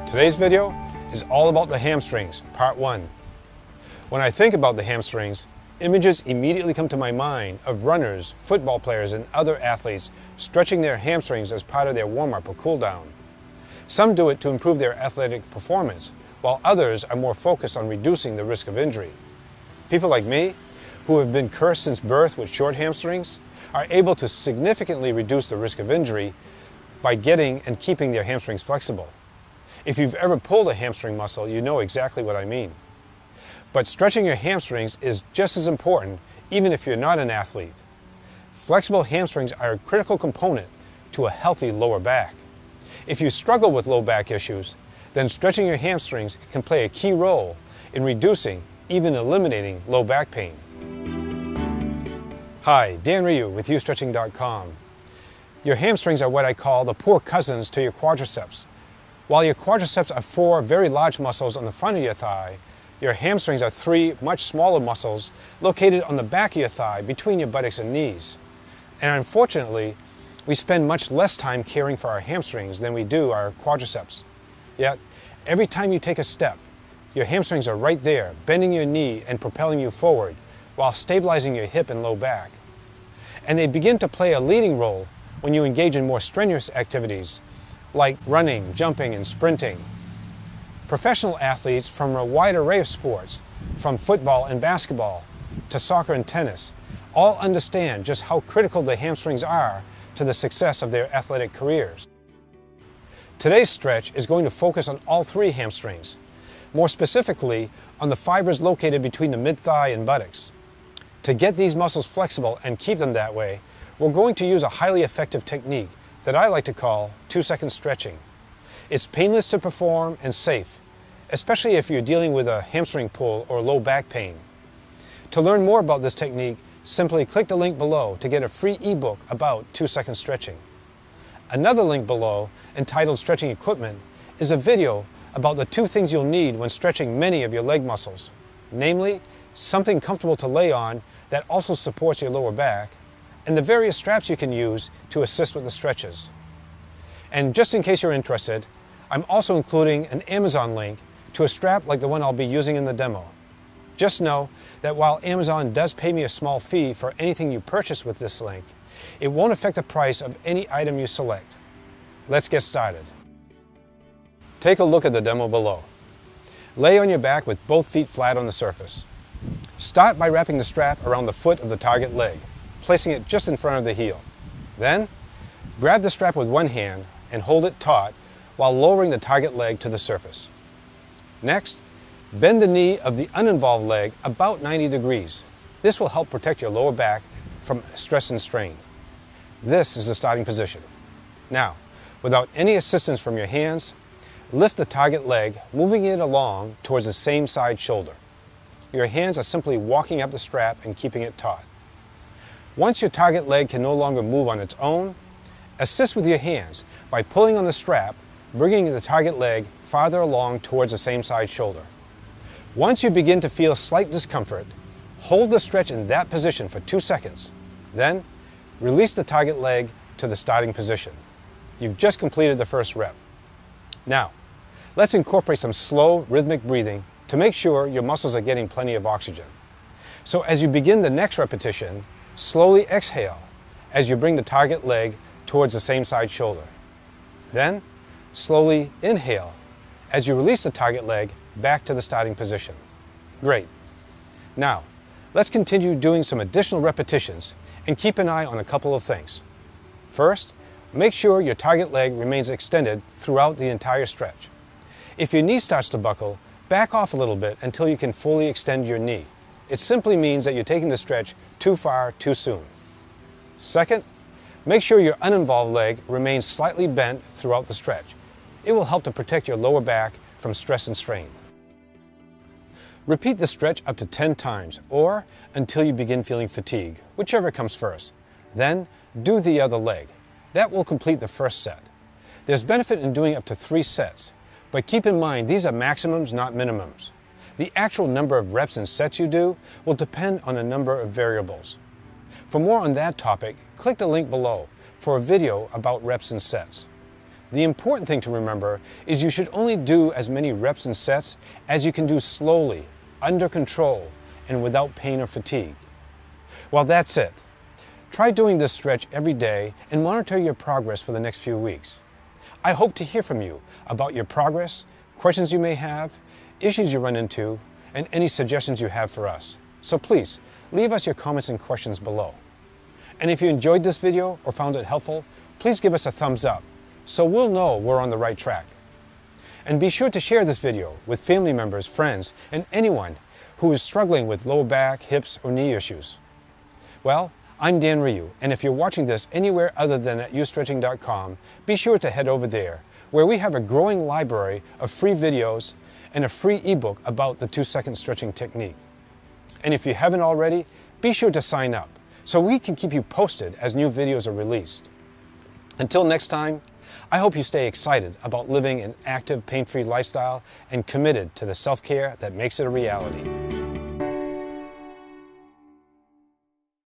Today's video is all about the hamstrings, part 1. When I think about the hamstrings, images immediately come to my mind of runners, football players, and other athletes stretching their hamstrings as part of their warm-up or cool-down. Some do it to improve their athletic performance, while others are more focused on reducing the risk of injury. People like me, who have been cursed since birth with short hamstrings, are able to significantly reduce the risk of injury by getting and keeping their hamstrings flexible. If you've ever pulled a hamstring muscle, you know exactly what I mean. But stretching your hamstrings is just as important, even if you're not an athlete. Flexible hamstrings are a critical component to a healthy lower back. If you struggle with low back issues, then stretching your hamstrings can play a key role in reducing, even eliminating, low back pain. Hi, Dan Rioux with YouStretching.com. Your hamstrings are what I call the poor cousins to your quadriceps. While your quadriceps are 4 very large muscles on the front of your thigh, your hamstrings are 3 much smaller muscles located on the back of your thigh between your buttocks and knees. And unfortunately, we spend much less time caring for our hamstrings than we do our quadriceps. Yet, every time you take a step, your hamstrings are right there, bending your knee and propelling you forward while stabilizing your hip and low back. And they begin to play a leading role when you engage in more strenuous activities like running, jumping, and sprinting. Professional athletes from a wide array of sports, from football and basketball to soccer and tennis, all understand just how critical the hamstrings are to the success of their athletic careers. Today's stretch is going to focus on all 3 hamstrings, more specifically on the fibers located between the mid-thigh and buttocks. To get these muscles flexible and keep them that way, we're going to use a highly effective technique that I like to call 2-second stretching. It's painless to perform and safe, especially if you're dealing with a hamstring pull or low back pain. To learn more about this technique, simply click the link below to get a free ebook about 2-second stretching. Another link below, entitled Stretching Equipment, is a video about the 2 things you'll need when stretching many of your leg muscles, namely, something comfortable to lay on that also supports your lower back, and the various straps you can use to assist with the stretches. And just in case you're interested, I'm also including an Amazon link to a strap like the one I'll be using in the demo. Just know that while Amazon does pay me a small fee for anything you purchase with this link, it won't affect the price of any item you select. Let's get started. Take a look at the demo below. Lay on your back with both feet flat on the surface. Start by wrapping the strap around the foot of the target leg, placing it just in front of the heel. Then, grab the strap with one hand and hold it taut while lowering the target leg to the surface. Next, bend the knee of the uninvolved leg about 90 degrees. This will help protect your lower back from stress and strain. This is the starting position. Now, without any assistance from your hands, lift the target leg, moving it along towards the same side shoulder. Your hands are simply walking up the strap and keeping it taut. Once your target leg can no longer move on its own, assist with your hands by pulling on the strap, bringing the target leg farther along towards the same side shoulder. Once you begin to feel slight discomfort, hold the stretch in that position for 2 seconds. Then, release the target leg to the starting position. You've just completed the first rep. Now, let's incorporate some slow, rhythmic breathing to make sure your muscles are getting plenty of oxygen. So as you begin the next repetition, slowly exhale as you bring the target leg towards the same side shoulder. Then, slowly inhale as you release the target leg back to the starting position. Great. Now, let's continue doing some additional repetitions and keep an eye on a couple of things. First, make sure your target leg remains extended throughout the entire stretch. If your knee starts to buckle, back off a little bit until you can fully extend your knee. It simply means that you're taking the stretch too far too soon. Second, make sure your uninvolved leg remains slightly bent throughout the stretch. It will help to protect your lower back from stress and strain. Repeat the stretch up to 10 times or until you begin feeling fatigue, whichever comes first. Then do the other leg. That will complete the first set. There's benefit in doing up to 3 sets, but keep in mind these are maximums, not minimums. The actual number of reps and sets you do will depend on a number of variables. For more on that topic, click the link below for a video about reps and sets. The important thing to remember is you should only do as many reps and sets as you can do slowly, under control, and without pain or fatigue. Well, that's it. Try doing this stretch every day and monitor your progress for the next few weeks. I hope to hear from you about your progress, questions you may have, issues you run into, and any suggestions you have for us. So please, leave us your comments and questions below. And if you enjoyed this video or found it helpful, please give us a thumbs up so we'll know we're on the right track. And be sure to share this video with family members, friends, and anyone who is struggling with lower back, hips, or knee issues. Well, I'm Dan Rioux, and if you're watching this anywhere other than at youstretching.com, be sure to head over there, where we have a growing library of free videos and a free ebook about the 2-second stretching technique. And if you haven't already, be sure to sign up so we can keep you posted as new videos are released. Until next time, I hope you stay excited about living an active, pain-free lifestyle and committed to the self-care that makes it a reality.